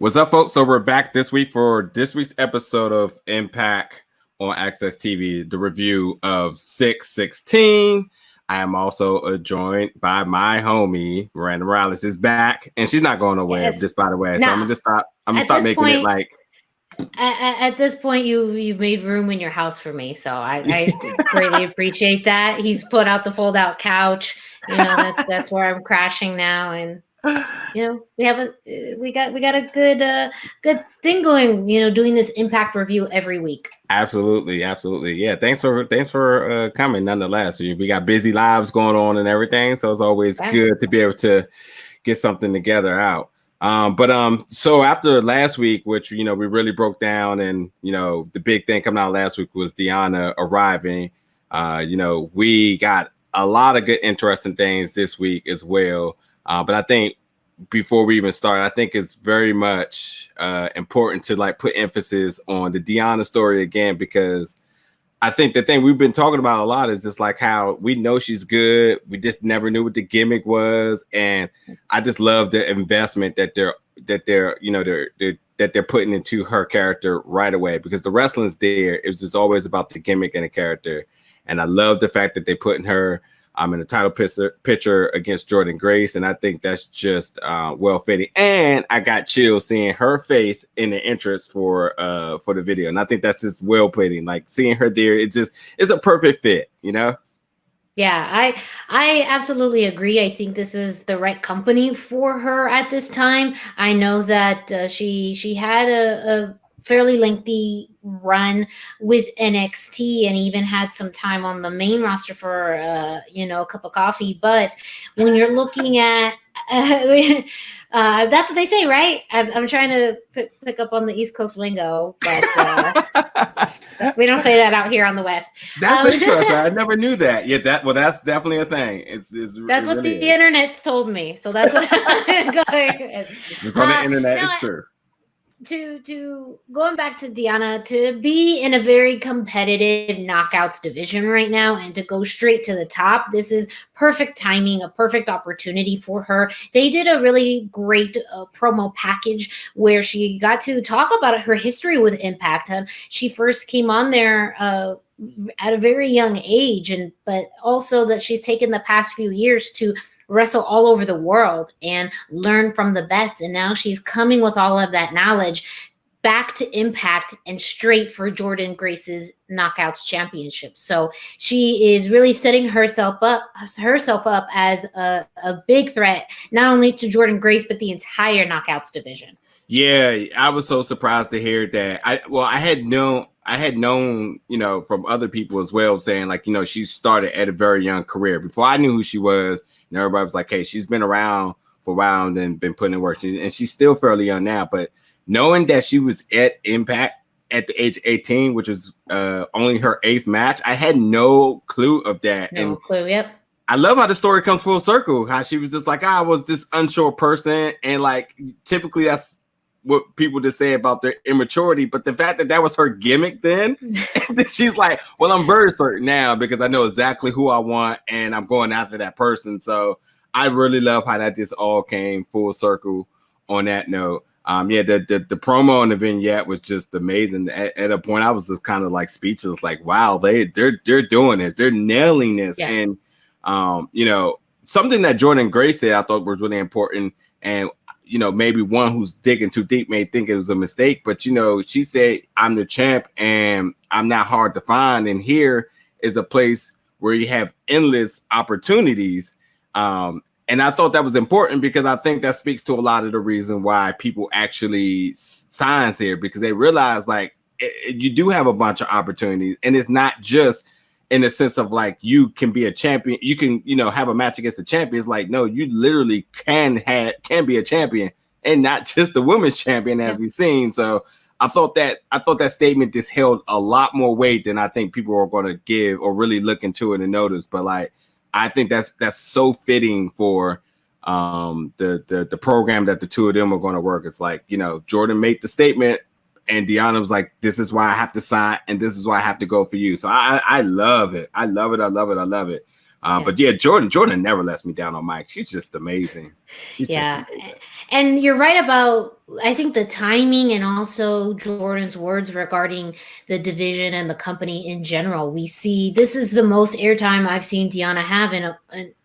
What's up, folks? So we're back this week for this week's episode of Impact on AXS TV, the review of 616. I am also joined by my homie, Miranda Morales is back, and she's not going nowhere, just by the way. So I'm gonna just stop. I'm gonna stop making it like. At this point, you made room in your house for me, so I greatly appreciate that. He's put out the fold-out couch. You know, that's where I'm crashing now, and you know we got a good thing going. You know, doing this Impact review every week. Absolutely. Yeah, thanks for coming. Nonetheless, we got busy lives going on and everything, so it's always good to be able to get something together out. So after last week, which, we really broke down, and, the big thing coming out last week was Deonna arriving. We got a lot of good, interesting things this week as well. But I think before we even start, I think it's very much important to put emphasis on the Deonna story again, because I think the thing we've been talking about a lot is just how we know she's good. We just never knew what the gimmick was. And I just love the investment that they're putting into her character right away, because the wrestling's there. It was just always about the gimmick and the character. And I love the fact that they're putting her in the title picture against Jordynne Grace. And I think that's just well fitting. And I got chills seeing her face in the entrance for the video. And I think that's just well fitting. Seeing her there, it's a perfect fit, Yeah, I absolutely agree. I think this is the right company for her at this time. I know that she had a fairly lengthy run with NXT and even had some time on the main roster for a cup of coffee. But when you're looking at that's what they say, right? I'm trying to pick up on the East Coast lingo, but we don't say that out here on the West. That's interesting. I never knew that. Yeah, that's definitely a thing. That's what the internet told me. So that's what I'm going. It's on the internet. It's true. To going back to Deonna, to be in a very competitive knockouts division right now and to go straight to the top, this is perfect timing, a perfect opportunity for her. They did a really great promo package where she got to talk about her history with Impact. She first came on there at a very young age, but also that she's taken the past few years to wrestle all over the world and learn from the best. And now she's coming with all of that knowledge back to Impact and straight for Jordynne Grace's Knockouts Championship. So she is really setting herself up as a big threat, not only to Jordynne Grace, but the entire Knockouts division. Yeah, I was so surprised to hear that. I had known, from other people as well, saying she started at a very young career. Before I knew who she was, and everybody was like, hey, she's been around for a while and been putting in work. And she's still fairly young now. But knowing that she was at Impact at the age of 18, which was only her 8th match, I had no clue of that. No clue, yep. I love how the story comes full circle, how she was just I was this unsure person. And typically that's what people just say about their immaturity, but the fact that was her gimmick then, she's like, well, I'm very certain now because I know exactly who I want and I'm going after that person. So I really love how that just all came full circle on that note. The promo on the vignette was just amazing. At a point, I was just kind of speechless, wow, they're doing this, they're nailing this. Yeah. And something that Jordynne Grace said I thought was really important, and maybe one who's digging too deep may think it was a mistake, but she said, I'm the champ and I'm not hard to find. And here is a place where you have endless opportunities. And I thought that was important because I think that speaks to a lot of the reason why people actually signs here, because they realize you do have a bunch of opportunities, and it's not just in the sense of you can be a champion, you can have a match against a champion. It's no, you literally can be a champion, and not just the women's champion as we've seen. So I thought that statement just held a lot more weight than I think people are going to give or really look into it and notice. But I think that's so fitting for the program that the two of them are going to work. It's Jordynne made the statement, and Deonna was like, this is why I have to sign, and this is why I have to go for you. So I love it. I love it. But yeah, Jordynne never lets me down on mic. She's just amazing. She's just Yeah. amazing. And you're right about, I think, the timing and also Jordan's words regarding the division and the company in general. We see this is the most airtime I've seen Deonna have in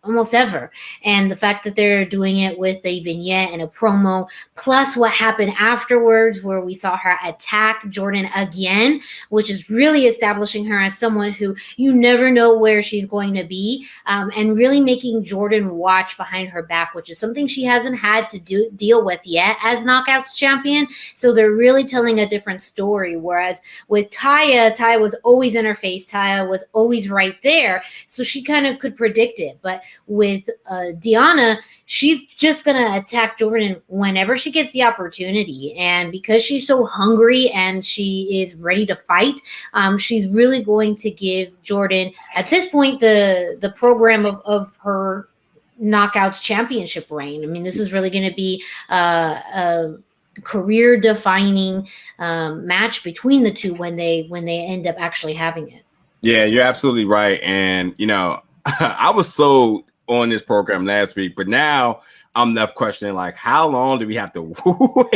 almost ever. And the fact that they're doing it with a vignette and a promo, plus what happened afterwards, where we saw her attack Jordan again, which is really establishing her as someone who you never know where she's going to be, and really making Jordan watch behind her back, which is something she hasn't had to deal with yet as Knockouts champion. So they're really telling a different story. Whereas with Taya was always in her face. Taya was always right there. So she kind of could predict it. But with Deonna, she's just going to attack Jordan whenever she gets the opportunity. And because she's so hungry and she is ready to fight, she's really going to give Jordan, at this point, the program of her Knockouts championship reign. I mean, this is really going to be a career-defining match between the two when they end up actually having it. Yeah, you're absolutely right. And I was so on this program last week, but now I'm left questioning, like, how long do we have to wait?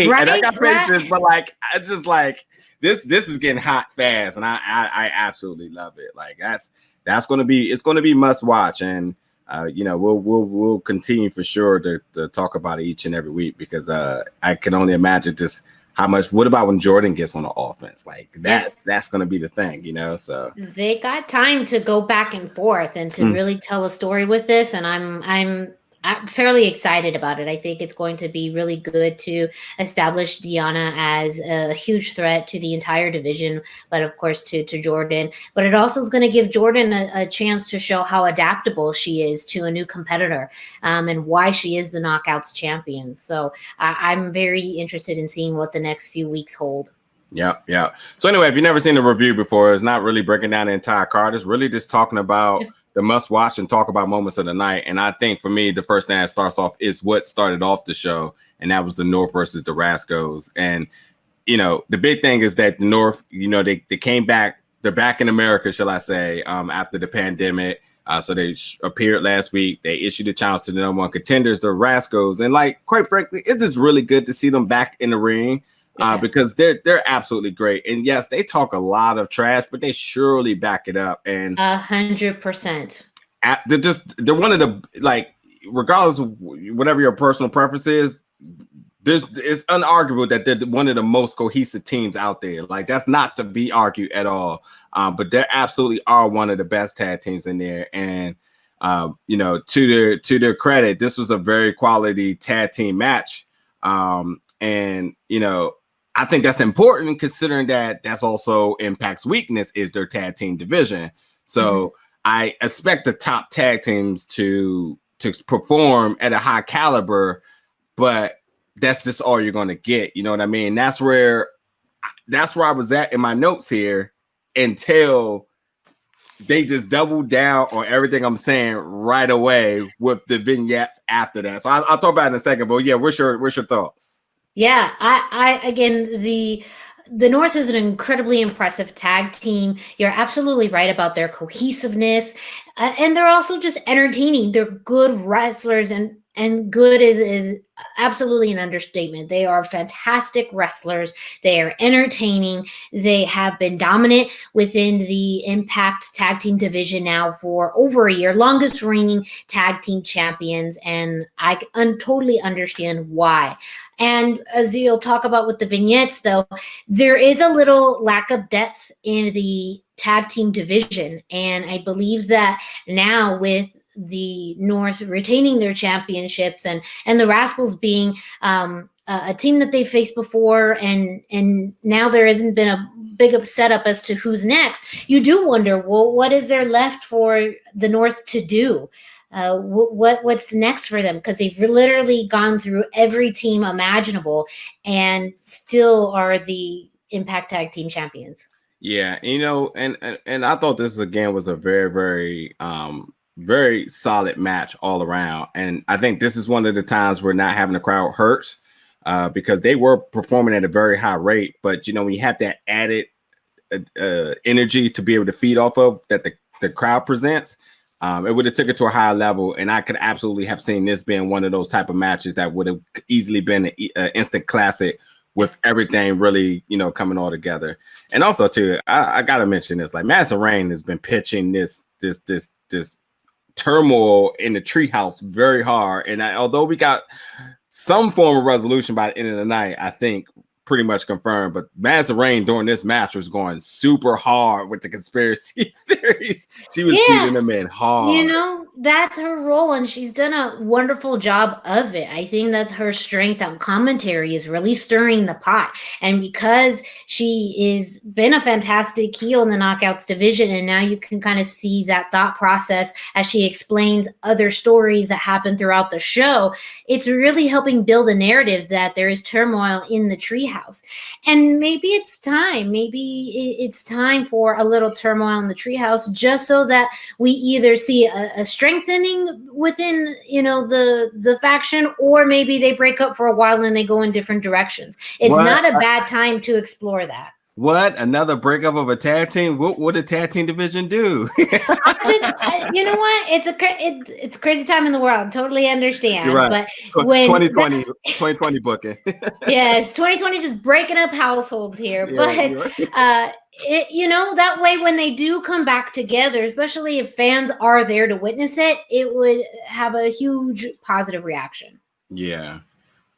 Right, and I got patience, right. but like, I just like this is getting hot fast, and I absolutely love it. Like that's gonna be must watch, and we'll continue for sure to talk about it each and every week, because I can only imagine just how much. What about when Jordan gets on the offense? Like that's going to be the thing, So they got time to go back and forth and to really tell a story with this, and I'm fairly excited about it. I think it's going to be really good to establish Deonna as a huge threat to the entire division, but of course to Jordan. But it also is going to give Jordan a chance to show how adaptable she is to a new competitor, and why she is the Knockouts champion. So I'm very interested in seeing what the next few weeks hold. Yeah. So anyway, if you've never seen the review before, it's not really breaking down the entire card. It's really just talking about the must watch and talk about moments of the night. And I think for me, the first thing that starts off is what started off the show. And that was the North versus the Rascals. And, the big thing is that the North, they came back. They're back in America, shall I say, after the pandemic. So they appeared last week. They issued a challenge to the number one contenders, the Rascals. And like, quite frankly, it's just really good to see them back in the ring. Because they're absolutely great. And yes, they talk a lot of trash, but they surely back it up. And 100%. They're one of the, like, regardless of whatever your personal preference is, it's unarguable that they're one of the most cohesive teams out there. Like, that's not to be argued at all. But they absolutely are one of the best tag teams in there. And to their credit, this was a very quality tag team match. And I think that's important, considering that that's also Impact's weakness is their tag team division. So I expect the top tag teams to perform at a high caliber, but that's just all you're going to get. You know what I mean? That's where I was at in my notes here until they just doubled down on everything I'm saying right away with the vignettes after that. So I'll talk about it in a second, but yeah, what's your thoughts? Yeah, I again, the North is an incredibly impressive tag team. You're absolutely right about their cohesiveness, and they're also just entertaining. They're good wrestlers, and good is absolutely an understatement. They are fantastic wrestlers. They are entertaining. They have been dominant within the Impact tag team division now for over a year, longest reigning tag team champions, and I totally understand why. And as you'll talk about with the vignettes, though, there is a little lack of depth in the tag team division, and I believe that now with the North retaining their championships and the Rascals being a team that they faced before, and now there hasn't been a big of a setup as to who's next, you do wonder, well, what is there left for the North to do? What's next for them? Because they've literally gone through every team imaginable and still are the Impact Tag Team champions. Yeah, and I thought this again was a very, very very solid match all around. And I think this is one of the times where not having the crowd hurts, because they were performing at a very high rate. But, when you have that added energy to be able to feed off of that the crowd presents, It would have took it to a higher level, and I could absolutely have seen this being one of those type of matches that would have easily been an instant classic with everything really, coming all together. And also, too, I got to mention this. Like, Madison Rayne has been pitching this turmoil in the treehouse very hard. And although we got some form of resolution by the end of the night, I think pretty much confirmed, but Madison Rayne during this match was going super hard with the conspiracy theories. She was feeding them in hard. That's her role, and she's done a wonderful job of it. I think that's her strength on commentary, is really stirring the pot. And because she is been a fantastic heel in the Knockouts division, and now you can kind of see that thought process as she explains other stories that happen throughout the show, it's really helping build a narrative that there is turmoil in the treehouse. And maybe it's time. Maybe it's time for a little turmoil in the treehouse, just so that we either see a strengthening within, the faction, or maybe they break up for a while and they go in different directions. It's not a bad time to explore that. What? Another breakup of a tag team? What would a tag team division do? You know what? It's a crazy time in the world. Totally understand. You're right. But when 2020 booking. Yes, 2020 just breaking up households here. Yeah, but that way, when they do come back together, especially if fans are there to witness it, it would have a huge positive reaction. Yeah,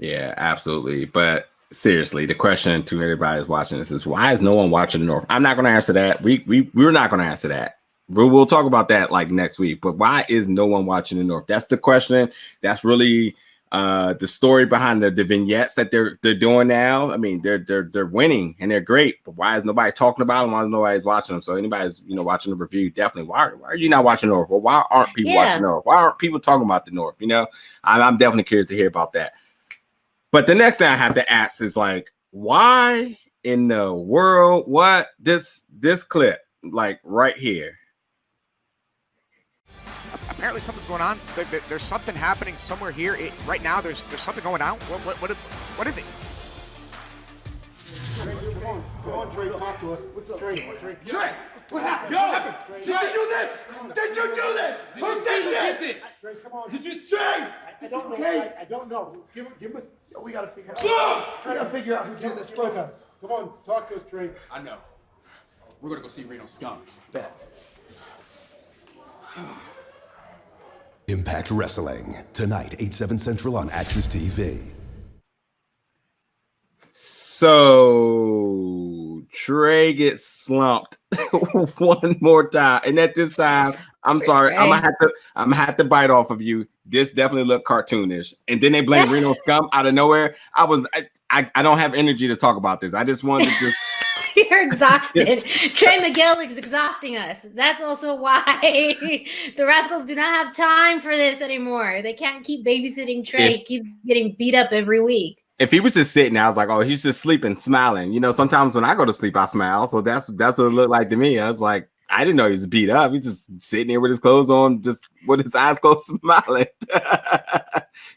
absolutely. But seriously, the question to everybody who's watching this is, why is no one watching the North? I'm not going to answer that. We're not going to answer that. We'll talk about that like next week. But why is no one watching the North? That's the question. That's really the story behind the vignettes that they're doing now. I mean, they're winning and they're great. But why is nobody talking about them? Why is nobody's watching them? So anybody's watching the review, definitely. Why are you not watching the North? Well, why aren't people watching the North? Why aren't people talking about the North? I'm definitely curious to hear about that. But the next thing I have to ask is, like, why in the world? What this clip, like right here? Apparently something's going on. There's something happening somewhere here. Right now, there's something going on. What is it? Trey, come on, Trey, talk to us. What's up, Trey? What happened? Did you do this? Did you do this? Who said this? Trey, come on. Did you, Trey? I don't know. I don't know. Give us. We gotta figure out. Try to figure out who did this with us. Come on, talk to us, Trey. I know. We're gonna go see Reno Scum. Bet. Impact Wrestling tonight, 8/7 Central on AXS TV. So Trey gets slumped one more time, and at this time, I'm sorry, I'm gonna have to bite off of you. This definitely looked cartoonish, and then they blame Reno Scum out of nowhere. I don't have energy to talk about this. I just wanted to. You're exhausted. Trey Miguel is exhausting us. That's also why the Rascals do not have time for this anymore. They can't keep babysitting Trey. Keep getting beat up every week. If he was just sitting, I was like, oh, he's just sleeping, smiling. Sometimes when I go to sleep, I smile. So that's what it looked like to me. I was like, I didn't know he was beat up. He's just sitting there with his clothes on, just with his eyes closed, smiling.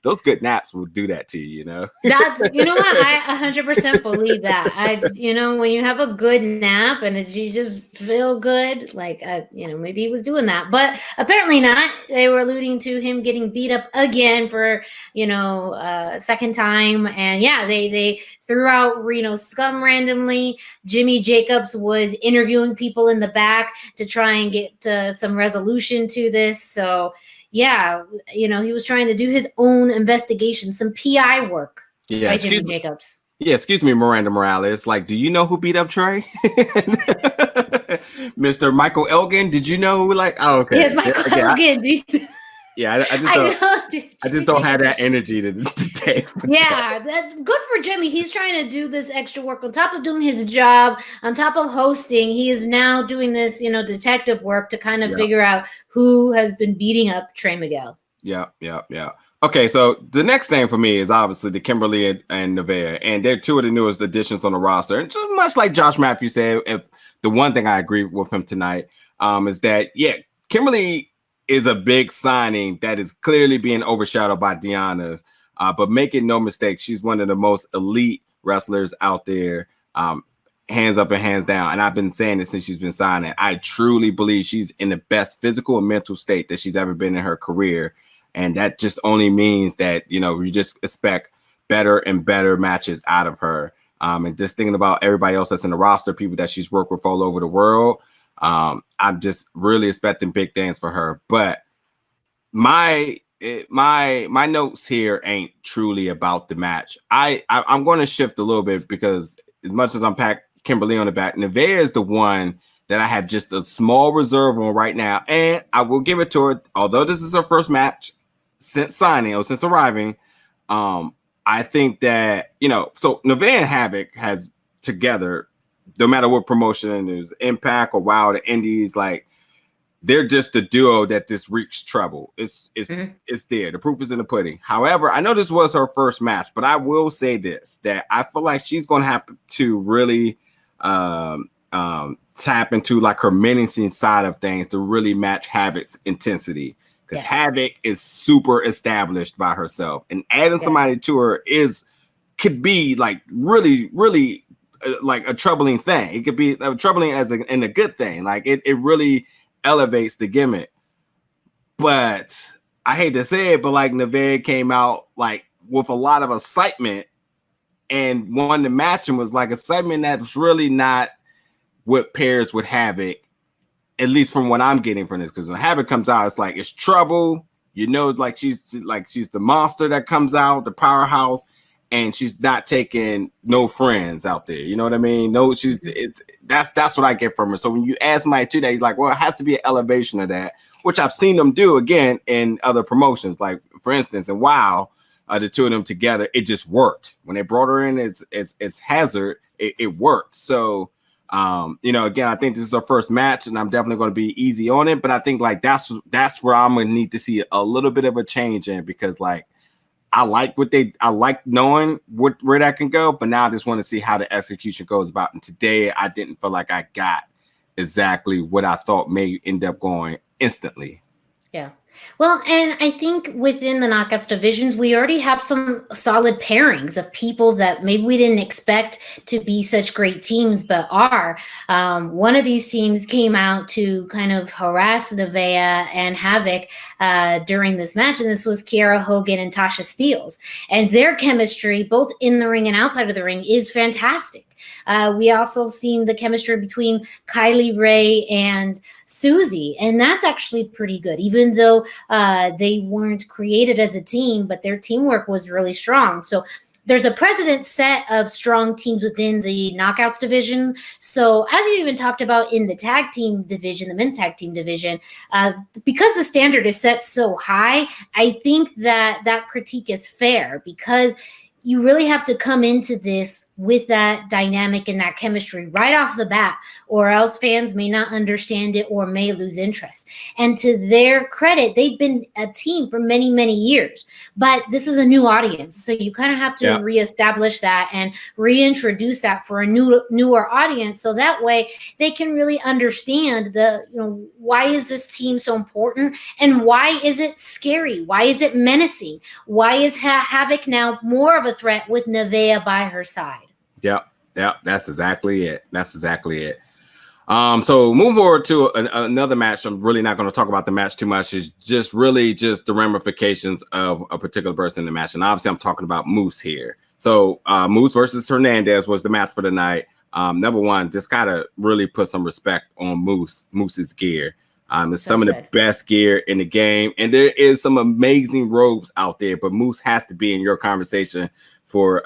Those good naps will do that to you, That's, what, I 100% believe that. When you have a good nap and you just feel good, like, maybe he was doing that, but apparently not. They were alluding to him getting beat up again for, second time. And they threw out Reno Scum randomly. Jimmy Jacobs was interviewing people in the back to try and get some resolution to this. So, he was trying to do his own investigation, some PI work. Yeah, by Jimmy Jacobs. Yeah, excuse me, Miranda Morales. Like, do you know who beat up Trey? Mr. Michael Elgin, did you know? Oh, okay. Yes, Michael Elgin. Yeah, I just don't have that energy to take. Yeah, good for Jimmy. He's trying to do this extra work on top of doing his job, on top of hosting. He is now doing this, detective work to kind of figure out who has been beating up Trey Miguel. Yeah. Okay, so the next thing for me is obviously the Kimberley and Nevaeh, and they're two of the newest additions on the roster. And just much like Josh Matthews said, if the one thing I agree with him tonight is that, Kimberley is a big signing that is clearly being overshadowed by Deonna's. But make it no mistake, she's one of the most elite wrestlers out there. hands up and hands down. And I've been saying it since she's been signing. I truly believe she's in the best physical and mental state that she's ever been in her career. And that just only means that, you know, you just expect better and better matches out of her. And just thinking about everybody else that's in the roster, people that she's worked with all over the world, I'm just really expecting big things for her. But my notes here ain't truly about the match. I'm going to shift a little bit because as much as I'm packed Kimberley on the back, Nevaeh is the one that I have just a small reserve on right now. And I will give it to her, although this is her first match since signing or since arriving. I think that, you know, so Nevaeh and Havoc has together, no matter what promotion is, Impact or Wild or Indies, like they're just the duo that just reeks trouble. It's there. The proof is in the pudding. However, I know this was her first match, but I will say this, that I feel like she's going to have to really tap into like her menacing side of things to really match Havoc's intensity. Because Havok is super established by herself, and adding somebody to her could be like really, really like a troubling thing. It could be troubling in a good thing. Like it really elevates the gimmick. But I hate to say it, but like Nevaeh came out like with a lot of excitement and won the match and was like excitement that's really not what pairs with Havok. At least from what I'm getting from this, because when Havok comes out, it's like it's trouble. You know, like she's the monster that comes out, the powerhouse, and she's not taking no friends out there. You know what I mean? No, that's what I get from her. So when you ask my two, you're like, well, it has to be an elevation of that, which I've seen them do again in other promotions. Like for instance, in WoW, the two of them together, it just worked. When they brought her in as Hazard, it worked. So. You know, again, I think this is our first match, and I'm definitely going to be easy on it. But I think like that's where I'm going to need to see a little bit of a change in, because like I like knowing where that can go, but now I just want to see how the execution goes about. And today, I didn't feel like I got exactly what I thought may end up going instantly. Yeah. Well, and I think within the knockouts divisions, we already have some solid pairings of people that maybe we didn't expect to be such great teams, but are. One of these teams came out to kind of harass Nevaeh and Havok during this match, and this was Kiera Hogan and Tasha Steelz. And their chemistry, both in the ring and outside of the ring, is fantastic. We also have seen the chemistry between Kylie Ray and Susie, and that's actually pretty good, even though they weren't created as a team, but their teamwork was really strong. So there's a precedent set of strong teams within the knockouts division. So as you even talked about in the tag team division, the men's tag team division, because the standard is set so high, I think that critique is fair, because you really have to come into this with that dynamic and that chemistry right off the bat, or else fans may not understand it or may lose interest. And to their credit, they've been a team for many, many years, but this is a new audience. So you kind of have to reestablish that and reintroduce that for a newer audience. So that way they can really understand why is this team so important, and why is it scary? Why is it menacing? Why is Havok now more of a threat with Nevaeh by her side? Yep, that's exactly it. So move forward to another match. I'm really not going to talk about the match too much. It's just really just the ramifications of a particular person in the match. And obviously I'm talking about Moose here. So Moose versus Hernandez was the match for the night. Number one, just gotta really put some respect on Moose's gear. It's some of the best gear in the game, and there is some amazing robes out there, but Moose has to be in your conversation for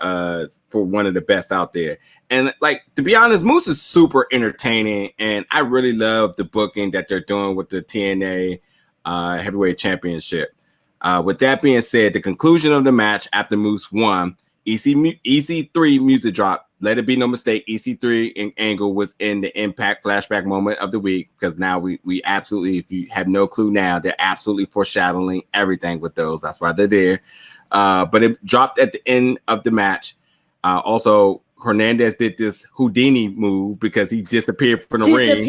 one of the best out there. And like, to be honest, Moose is super entertaining, and I really love the booking that they're doing with the TNA Heavyweight Championship. With that being said, the conclusion of the match after Moose won, EC3 music drop. Let it be no mistake, EC3 and Angle was in the Impact flashback moment of the week, because now we absolutely, if you have no clue now, they're absolutely foreshadowing everything with those. That's why they're there. But it dropped at the end of the match. Also, Hernandez did this Houdini move because he disappeared from the ring.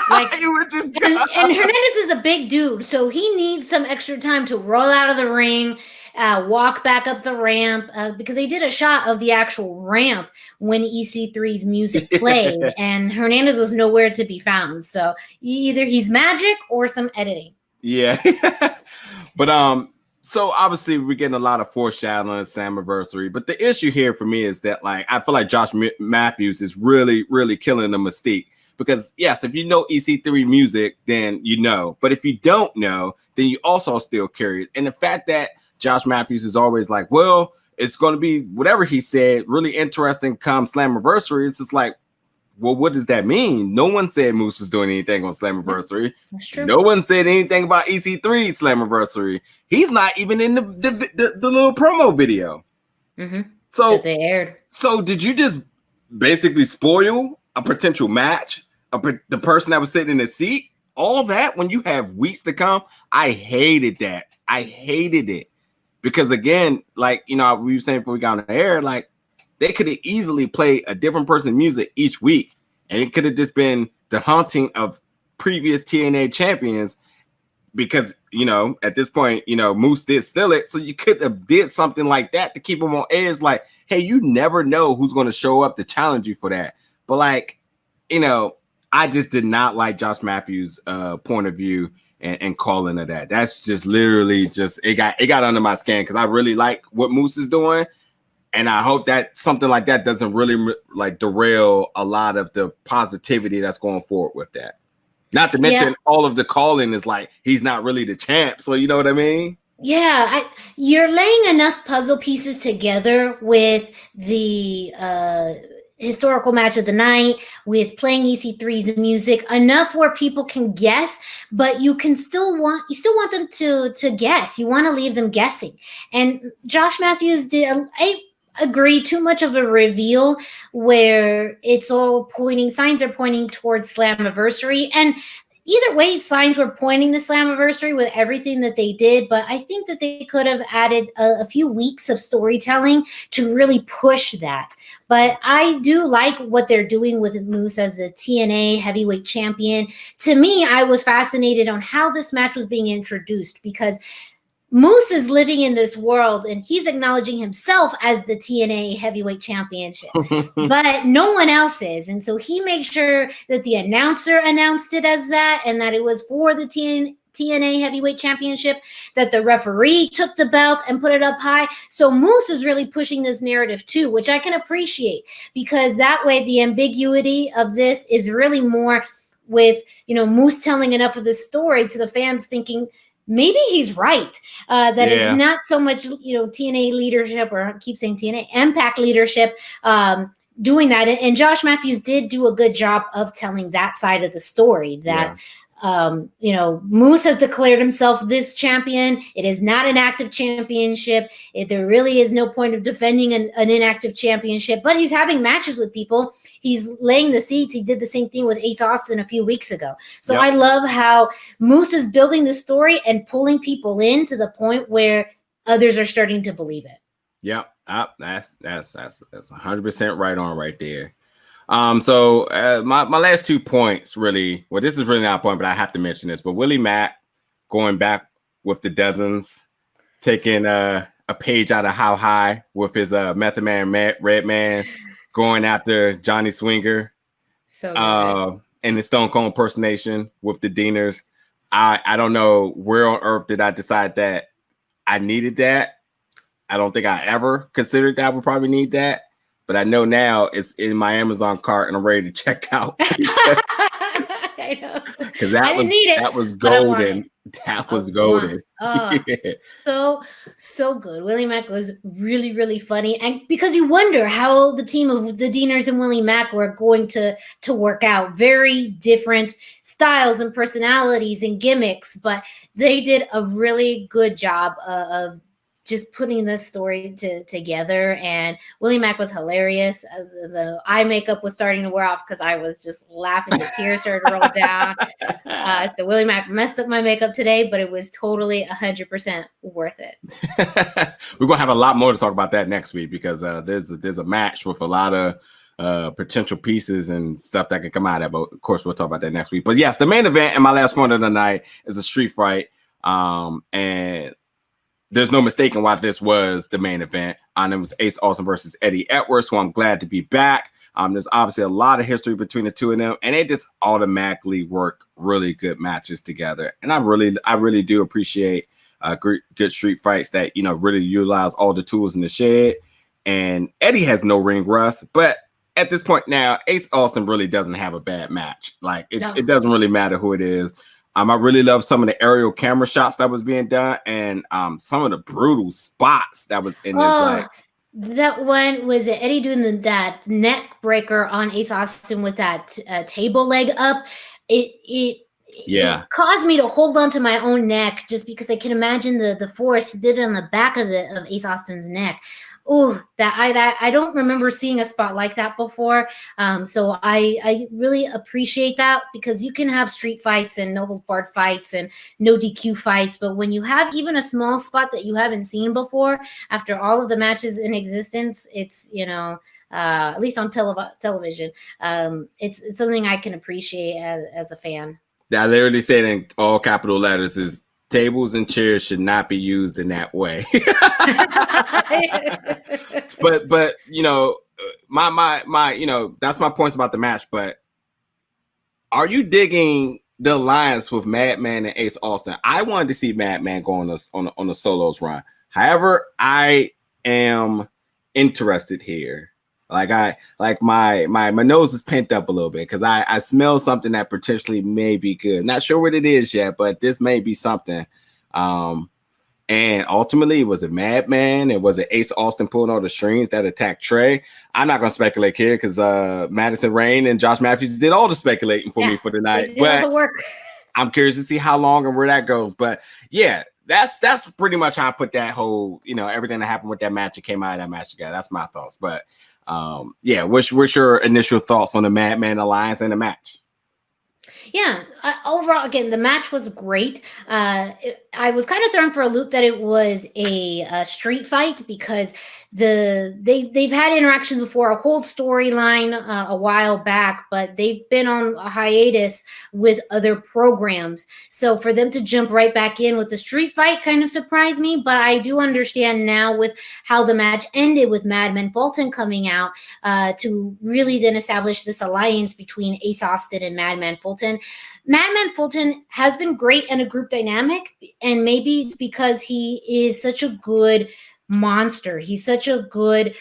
Like, and Hernandez is a big dude, so he needs some extra time to roll out of the ring walk back up the ramp, because they did a shot of the actual ramp when EC3's music played, and Hernandez was nowhere to be found. So either he's magic or some editing. Yeah. But so obviously we're getting a lot of foreshadowing Slammiversary, but the issue here for me is that, like, I feel like Josh Matthews is really, really killing the mystique. Because yes, if you know EC3 music, then you know. But if you don't know, then you also still carry it. And the fact that Josh Matthews is always like, well, it's going to be whatever he said, really interesting come Slammiversary. It's just like, well, what does that mean? No one said Moose was doing anything on Slammiversary. That's true. No one said anything about EC3 Slammiversary. He's not even in the little promo video. Mm-hmm. So that they aired. So did you just basically spoil a potential match? The person that was sitting in the seat, all that when you have weeks to come? I hated that. I hated it because, again, like, you know, we were saying before we got on the air, like, they could have easily played a different person's music each week, and it could have just been the haunting of previous TNA champions. Because, you know, at this point, you know, Moose did steal it, so you could have did something like that to keep him on edge. Like, hey, you never know who's going to show up to challenge you for that. But, like, you know, I just did not like Josh Matthews' point of view and calling of that. That's just literally just it got under my skin because I really like what Moose is doing, and I hope that something like that doesn't really like derail a lot of the positivity that's going forward with that. Not to mention all of the calling is like he's not really the champ, so you know what I mean? Yeah, you're laying enough puzzle pieces together with the historical match of the night, with playing EC3's music, enough where people can guess, but you still want them to guess. You want to leave them guessing. And Josh Matthews did agree too much of a reveal where it's all signs are pointing towards Slammiversary. And either way, signs were pointing to Slammiversary with everything that they did, but I think that they could have added a few weeks of storytelling to really push that. But I do like what they're doing with Moose as the TNA heavyweight champion. To me, I was fascinated on how this match was being introduced because Moose is living in this world and he's acknowledging himself as the TNA heavyweight championship, but no one else is. And so he makes sure that the announcer announced it as that and that it was for the TNA heavyweight championship, that the referee took the belt and put it up high. So Moose is really pushing this narrative too, which I can appreciate because that way the ambiguity of this is really more with, you know, Moose telling enough of the story to the fans thinking, maybe he's right. It's not so much, you know, TNA leadership, or I keep saying TNA, Impact leadership doing that. And Josh Matthews did do a good job of telling that side of the story that, you know, Moose has declared himself this champion. It is not an active championship. There really is no point of defending an inactive championship, but he's having matches with people. He's laying the seats. He did the same thing with Ace Austin a few weeks ago. So I love how Moose is building the story and pulling people in to the point where others are starting to believe it. Yep. That's 100% right on right there. So my last 2 points really, well, this is really not a point, but I have to mention this, but Willie Mack going back with the dozens, taking a page out of How High with his Method Man Redman, going after Johnny Swinger, and the Stone Cold impersonation with the Deaners. I don't know where on earth did I decide that I needed that. I don't think I ever considered that I would probably need that. But I know now it's in my Amazon cart and I'm ready to check out. I know. Because that was golden. That was golden. So good. Willie Mack was really, really funny. And because you wonder how the team of the Deaners and Willie Mack were going to work out. Very different styles and personalities and gimmicks, but they did a really good job of just putting this story together. And Willie Mack was hilarious. The eye makeup was starting to wear off because I was just laughing. The tears started to roll down. So Willie Mack messed up my makeup today, but it was totally 100% worth it. We're going to have a lot more to talk about that next week because there's a match with a lot of potential pieces and stuff that can come out of it. But of course, we'll talk about that next week. But yes, the main event and my last point of the night is a street fight. And there's no mistaking why this was the main event. And it was Ace Austin versus Eddie Edwards, so I'm glad to be back. There's obviously a lot of history between the two of them, and they just automatically work really good matches together. And I really do appreciate good street fights that, you know, really utilize all the tools in the shed. And Eddie has no ring rust, but at this point now, Ace Austin really doesn't have a bad match. Like it doesn't really matter who it is. I really love some of the aerial camera shots that was being done, and some of the brutal spots that was in this. Like that one was Eddie doing that neck breaker on Ace Austin with that table leg up. It caused me to hold on to my own neck just because I can imagine the force. He did it on the back of Ace Austin's neck. Oh, that I don't remember seeing a spot like that before. So I really appreciate that, because you can have street fights and no holds barred fights and no DQ fights, but when you have even a small spot that you haven't seen before after all of the matches in existence, it's, you know, at least on television, it's something I can appreciate as a fan. I literally said in all capital letters is tables and chairs should not be used in that way. but you know, my you know, that's my points about the match. But are you digging the alliance with Madman and Ace Austin? I wanted to see Madman go on the solos run. However, I am interested here. Like my nose is pent up a little bit because I smell something that potentially may be good. Not sure what it is yet, but this may be something. And ultimately, was it Madman? And was it Ace Austin pulling all the strings that attacked Trey? I'm not going to speculate here because Madison Rain and Josh Matthews did all the speculating for me for the night. But the work. I'm curious to see how long and where that goes. But yeah, that's pretty much how I put that whole, you know, everything that happened with that match and came out of that match together. That's my thoughts. But yeah, what's your initial thoughts on the Madman Alliance and the match? Yeah, overall, again, the match was great. I was kind of thrown for a loop that it was a street fight because they've had interactions before, a whole storyline a while back, but they've been on a hiatus with other programs. So for them to jump right back in with the street fight kind of surprised me, but I do understand now with how the match ended with Madman Fulton coming out to really then establish this alliance between Ace Austin and Madman Fulton. Madman Fulton has been great in a group dynamic, and maybe it's because he is such a good monster. He's such a good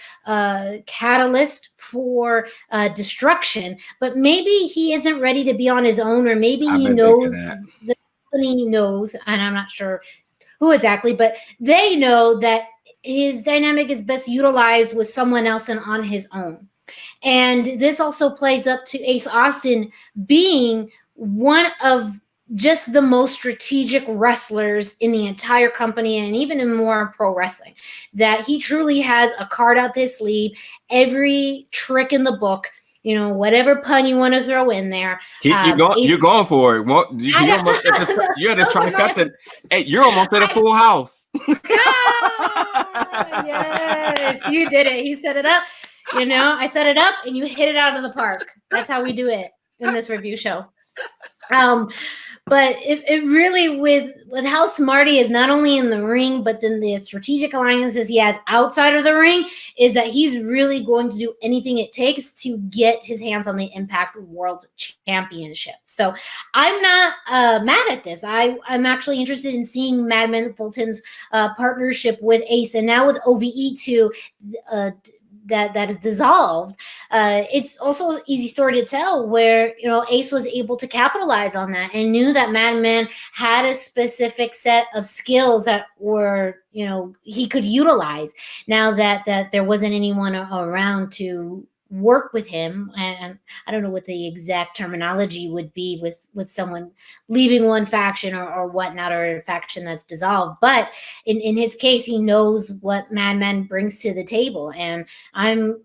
catalyst for destruction, but maybe he isn't ready to be on his own, or maybe he knows the company knows, and I'm not sure who exactly, but they know that his dynamic is best utilized with someone else and on his own. And this also plays up to Ace Austin being one of just the most strategic wrestlers in the entire company, and even in more pro wrestling, that he truly has a card up his sleeve, every trick in the book, you know, whatever pun you want to throw in there. You're going for it. You had a trifecta. Hey, you're almost at a full house. Yes, you did it. He set it up. You know, I set it up and you hit it out of the park. That's how we do it in this review show. But it really, with how smart he is, not only in the ring, but then the strategic alliances he has outside of the ring, is that he's really going to do anything it takes to get his hands on the Impact World Championship. So I'm not mad at this. I'm actually interested in seeing Madman Fulton's partnership with Ace, and now with OVE2 that is dissolved. It's also an easy story to tell where, you know, Ace was able to capitalize on that and knew that Madman had a specific set of skills that were, you know, he could utilize now that there wasn't anyone around to work with him. And I don't know what the exact terminology would be with someone leaving one faction or whatnot, or a faction that's dissolved. But in his case, he knows what Madman brings to the table. And I'm,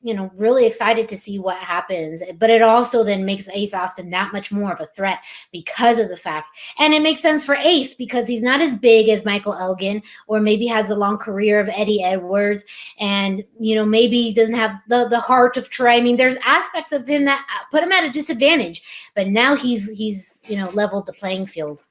you know, really excited to see what happens. But it also then makes Ace Austin that much more of a threat because of the fact. And it makes sense for Ace because he's not as big as Michael Elgin, or maybe has the long career of Eddie Edwards. And, you know, maybe he doesn't have the heart of Trey. I mean, there's aspects of him that put him at a disadvantage. But now he's you know, leveled the playing field.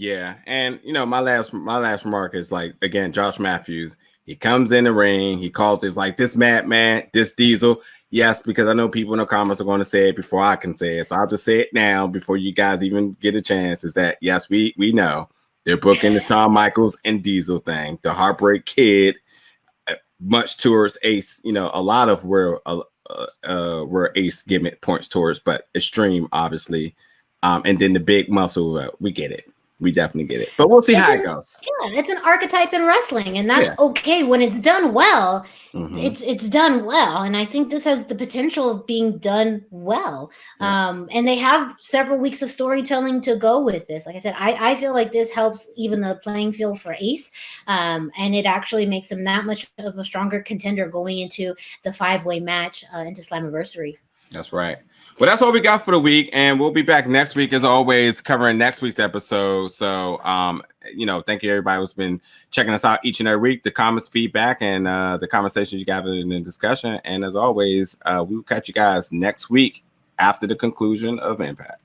Yeah, and my last remark is like, again, Josh Matthews. He comes in the ring. He calls it like this Madman, this Diesel. Yes, because I know people in the comments are going to say it before I can say it. So I'll just say it now before you guys even get a chance. Is that yes, we know they're booking the Shawn Michaels and Diesel thing, the Heartbreak Kid, much towards Ace. A lot of where Ace gimmick points towards, but Extreme obviously, and then the big muscle. We get it. We definitely get it, but we'll see how it goes. Yeah, it's an archetype in wrestling, and that's okay when it's done well. Mm-hmm. It's done well, and I think this has the potential of being done well. Yeah. And they have several weeks of storytelling to go with this. Like I said, I feel like this helps even the playing field for Ace, and it actually makes him that much of a stronger contender going into the 5-way match into Slammiversary. That's right. Well, that's all we got for the week, and we'll be back next week as always, covering next week's episode. So, thank you everybody who's been checking us out each and every week. The comments, feedback, and the conversations you gathered in the discussion. And as always, we will catch you guys next week after the conclusion of Impact.